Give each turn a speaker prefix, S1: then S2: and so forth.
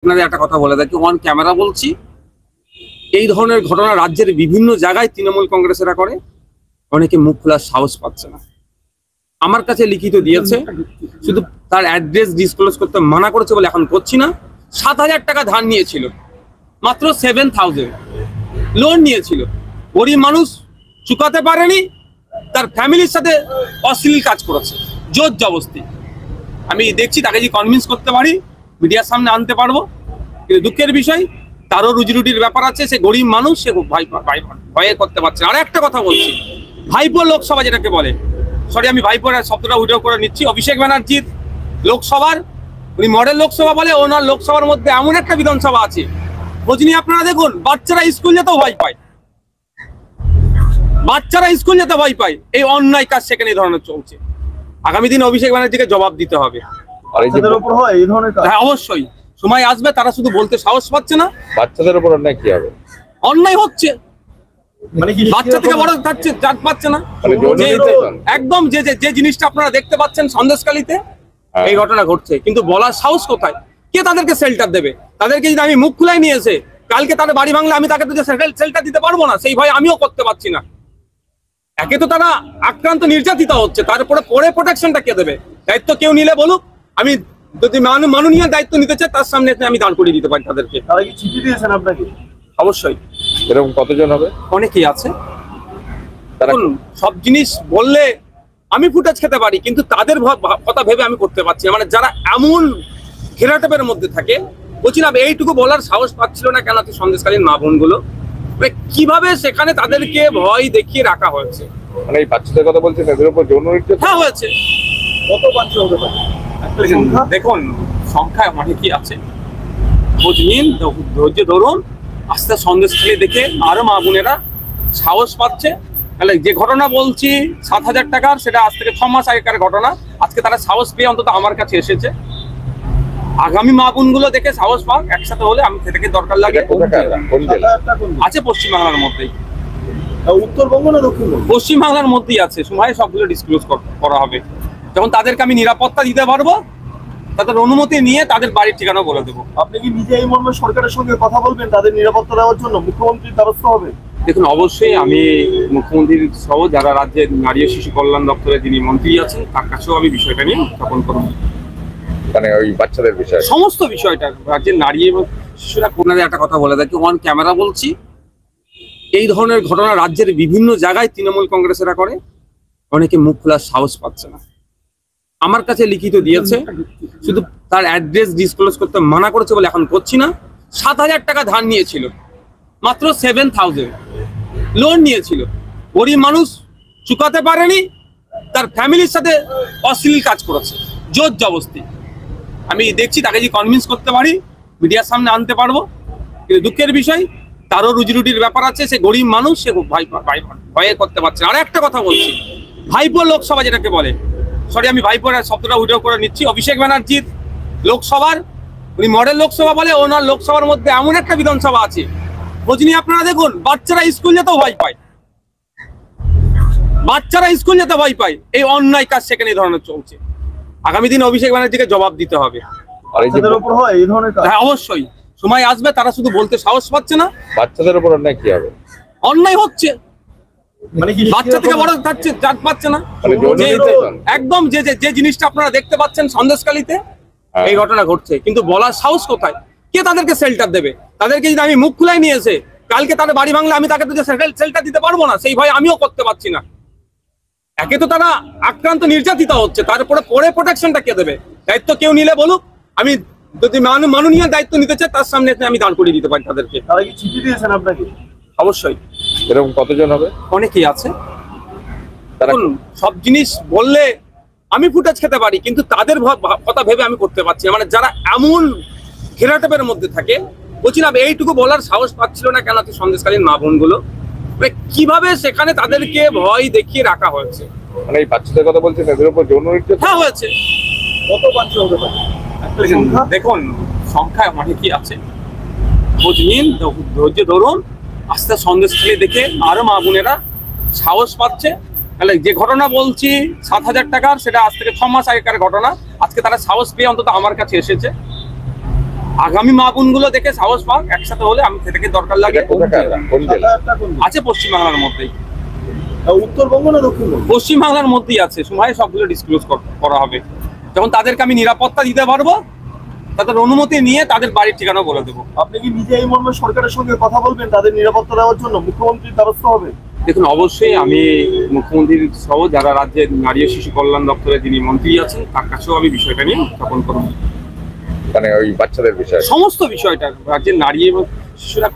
S1: আপনাদের একটা কথা বলে থাকি, অন ক্যামেরা বলছি, এই ধরনের ঘটনা রাজ্যের বিভিন্ন জায়গায় তৃণমূল কংগ্রেসেরা করে। অনেকে মুখ খোলার সাহস পাচ্ছে না। আমার কাছে লিখিত দিয়েছে, শুধু তার অ্যাড্রেস ডিসক্লোজ করতে মানা করেছে বলে এখন করছি না। 7,000 টাকা ধার নিয়েছিল, মাত্র 7,000 লোন নিয়েছিল। গরিব মানুষ চুকাতে পারেনি, তার ফ্যামিলির সাথে অশ্লীল কাজ করেছে, জোর জবরদস্তি। আমি দেখছি তাকে যদি কনভিন্স করতে পারি মিডিয়ার সামনে আনতে পারবো, কিন্তু দুঃখের বিষয় তারও রুজি রুটির ব্যাপার আছে। সে গরিব মানুষ, সে ভয়ে করতে পারছে। আর একটা কথা বলছি, ভাইপো লোকসভা যেটাকে বলে, সরি আমি ভাইপোর শব্দটা উইড্র করে নিচ্ছি। অভিষেক ব্যানার্জির লোকসভার, উনি মডেল লোকসভা বলে, ওনার লোকসভার মধ্যে এমন একটা বিধানসভা আছে, খোঁজ নিয়ে আপনারা দেখুন, বাচ্চারা স্কুল যেতেও ভয় পায়। বাচ্চারা স্কুল যেতে ভয় পায়। এই অন্যায় কাজ সেখানে এই ধরনের চলছে। আগামী দিন অভিষেক ব্যানার্জিকে জবাব দিতে হবে। হ্যাঁ, অবশ্যই সময় আসবে, তারা শুধু বলতে সাহস পাচ্ছে না।
S2: বাচ্চাদের উপর অন্যায় কি হবে?
S1: অন্যায় হচ্ছে, মানে বাচ্চা থেকে বড় জাত পাচ্ছে না। একদম যে জিনিসটা আপনারা দেখতে পাচ্ছেন সন্দেশখালীতে এই ঘটনা ঘটছে, কিন্তু বলার সাহস কোথায়? কে তাদেরকে শেল্টার দেবে? তাদেরকে যদি আমি মুখ খুলাই নিয়ে এসে কালকে তাদের বাড়ি ভাঙলে আমি তাকে তো শেল্টার দিতে পারবো না, সেই ভয় আমিও করতে পারছি না। একে তো তারা আক্রান্ত, নির্যাতিত হচ্ছে, তারপরে পরে প্রোটেকশনটা কে দেবে? দায়িত্ব কেউ নিলে বলুক, আমি যদি মাননীয় দায়িত্ব নিতে চাই তার সামনে আমি দাঁড় করিয়ে দিতে পারি তাদেরকে।
S3: তারা কি চিঠি দিয়েছেন আপনাকে?
S1: অবশ্যই।
S2: এরকম কতজন হবে? অনেকেই
S1: আছে। সব জিনিস বললে আমি ফুটেজ খেতে পারি, কিন্তু তাদের কথা ভেবে আমি করতে পারছি না। মানে যারা এমন ঘেরাটেপের মধ্যে থাকে, বলছিলাম এইটুকু বলার সাহস পাচ্ছিল না কেন তুই সন্দেশকালীন মা বোনগুলো, কিভাবে সেখানে তাদেরকে ভয় দেখিয়ে রাখা হয়েছে।
S2: মানে এই বাচ্চাদের কথা বলছেন, এদের উপর যৌন নির্যাতন
S1: হ্যাঁ হয়েছে।
S3: কত বাচ্চা হতে পারে?
S1: দেখুন সংখ্যায় অনেকই আছে, খোঁজ নিন, ধৈর্য ধরুন। আস্তে সন্দেশখালী দেখে আরো মা বোনেরা সাহস পাচ্ছে। তাহলে যে ঘটনা বলছি 7,000 টাকার, সেটা আজ থেকে 6 মাস আগেকার ঘটনা। আজকে তারা সাহস পেয়ে অন্তত আমার কাছে এসেছে। আগামী মা বোনগুলো দেখে সাহস পাক, একসাথে হলে আমি সেটাকে দরকার লাগে। আছে পশ্চিমবাংলার মধ্যেই।
S3: উত্তরবঙ্গ না দক্ষিণবঙ্গ?
S1: পশ্চিমবাংলার মধ্যেই আছে। সময় সবগুলো ডিসক্লোজ করা হবে, যখন তাদেরকে আমি নিরাপত্তা দিতে পারবো, তাদের অনুমতি নিয়ে তাদের বাড়ির ঠিকানা বলে দেবো।
S3: আপনি কি নিজে এই মর্মে সরকারের সঙ্গে কথা বলবেন তাদের নিরাপত্তা দেওয়ার জন্য? মুখ্যমন্ত্রীর দ্বারস্থ হবে?
S1: দেখুন, অবশ্যই আমি মুখ্যমন্ত্রীর সহ যারা রাজ্যের নারী ও শিশু কল্যাণ দপ্তরে যিনি মন্ত্রী আছেন তার কাছেও আমি বিষয়টা নিয়ে উত্থাপন করব।
S2: মানে ওই বাচ্চাদের বিষয়,
S1: সমস্ত বিষয়টা রাজ্যের নারী এবং শিশুরা। আপনাদের একটা কথা বলে থাকি, অন ক্যামেরা বলছি, এই ধরনের ঘটনা রাজ্যের বিভিন্ন জায়গায় তৃণমূল কংগ্রেসেরা করে। অনেকে মুখ খোলার সাহস পাচ্ছে না। আমার কাছে লিখিত দিয়েছে, শুধু তার অ্যাড্রেস ডিসক্লোজ করতে মানা করেছে বলে এখন করছি না। 7,000 টাকা ধার নিয়েছিল, মাত্র 7,000 লোন নিয়েছিল। গরিব মানুষ চুকাতে পারেনি, তার ফ্যামিলির সাথে অশ্লীল কাজ করেছে, জোর জবরদস্তি। আমি দেখছি তাকে যদি কনভিন্স করতে পারি মিডিয়ার সামনে আনতে পারবো, কিন্তু দুঃখের বিষয় তারও রুজি রুটির ব্যাপার আছে। সে গরিব মানুষ, সে ভয়ে করতে পারছে না। আর একটা কথা বলছি, ভাইপো লোকসভা যেটাকে বলে, সরি আমি ভাইপোর শব্দটা উইড্র করে নিচ্ছি। অভিষেক ব্যানার্জির লোকসভার, উনি মডেল লোকসভা বলে, ওনার লোকসভার মধ্যে এমন একটা বিধানসভা আছে, খোঁজ নিয়ে আপনারা দেখুন, বাচ্চারা স্কুল যেতেও ভয় পায়। বাচ্চারা স্কুল যেতে ভয় পায়। এই অন্যায় কাজ সেখানে এই ধরনের চলছে। আগামী দিন অভিষেক ব্যানার্জিকে জবাব দিতে হবে। হ্যাঁ, অবশ্যই সময় আসবে, তারা শুধু বলতে সাহস পাচ্ছে না।
S2: বাচ্চাদের উপর অন্যায় কি হবে?
S1: অন্যায় হচ্ছে, মানে বাচ্চা থেকে বড় জাত পাচ্ছে না। একদম যে জিনিসটা আপনারা দেখতে পাচ্ছেন সন্দেশখালীতে এই ঘটনা ঘটছে, কিন্তু বলার সাহস কোথায়? কে তাদেরকে শেল্টার দেবে? তাদেরকে যদি আমি মুখ খুলাই নিয়ে এসে কালকে তাদের বাড়ি ভাঙলে আমি তাকে তো শেল্টার দিতে পারবো না, সেই ভয় আমিও করতে পারছি না। একে তো তারা আক্রান্ত, নির্যাতিত হচ্ছে, তারপরে পরে প্রোটেকশনটা কে দেবে? দায়িত্ব কেউ নিলে বলুক, আমি যদি মাননীয় দায়িত্ব নিতে চাই তার সামনে আমি দাঁড় করিয়ে দিতে পারি তাদেরকে।
S3: তারা কি চিঠি দিয়েছেন আপনাকে?
S1: অবশ্যই।
S2: এরকম কতজন হবে?
S1: অনেকেই আছে। সব জিনিস বললে আমি ফুটেজ খেতে পারি, কিন্তু তাদের কথা ভেবে আমি করতে পারছি না। মানে যারা এমন ঘেরাটেপের মধ্যে থাকে, বলছিলাম এইটুকু বলার সাহস পাচ্ছিল না কেন তুই সন্দেশকালীন মা বোনগুলো, কিভাবে সেখানে তাদেরকে ভয় দেখিয়ে রাখা হয়েছে।
S2: মানে এই বাচ্চাদের কথা বলছেন, এদের উপর যৌন নির্যাতন
S1: হ্যাঁ হয়েছে।
S3: কত বাচ্চা হতে পারে?
S1: দেখুন সংখ্যায় অনেকই আছে, খোঁজ নিন, ধৈর্য ধরুন। আস্তে সন্দেশখালী দেখে আরো মা বোনেরা সাহস পাচ্ছে। তাহলে যে ঘটনা বলছি 7,000 টাকার, সেটা আজ থেকে 6 মাস আগেকার ঘটনা। আজকে তারা সাহস পেয়ে অন্তত আমার কাছে এসেছে। আগামী মা বোনগুলো দেখে সাহস পাক, একসাথে হলে আমি সেটাকে দরকার লাগে।
S2: এটা কোথাকার? কোন জেলা?
S3: যাতায়াতটা কোন দিকে?
S1: আছে পশ্চিমবাংলার মধ্যেই,
S3: উত্তরবঙ্গ না দক্ষিণবঙ্গ?
S1: পশ্চিমবাংলার মধ্যেই আছে। সময় সবগুলো ডিসক্লোজ করা হবে, যখন তাদেরকে আমি নিরাপত্তা দিতে পারবো, তাদের অনুমতি নিয়ে তাদের বাড়ির ঠিকানা বলে দেবো।
S3: আপনি কি নিজে এই মর্মে সরকারের সঙ্গে কথা বলবেন তাদের নিরাপত্তা দেওয়ার জন্য? মুখ্যমন্ত্রীর দ্বারস্থ হবে?
S1: দেখুন, অবশ্যই আমি মুখ্যমন্ত্রীর সহ যারা রাজ্যের নারী ও শিশু কল্যাণ দপ্তরে যিনি মন্ত্রী আছেন তার কাছেও আমি বিষয়টা নিয়ে উত্থাপন করবো।
S2: মানে ওই বাচ্চাদের বিষয়।
S1: সমস্ত বিষয়টা রাজ্যের নারী এবং শিশুরা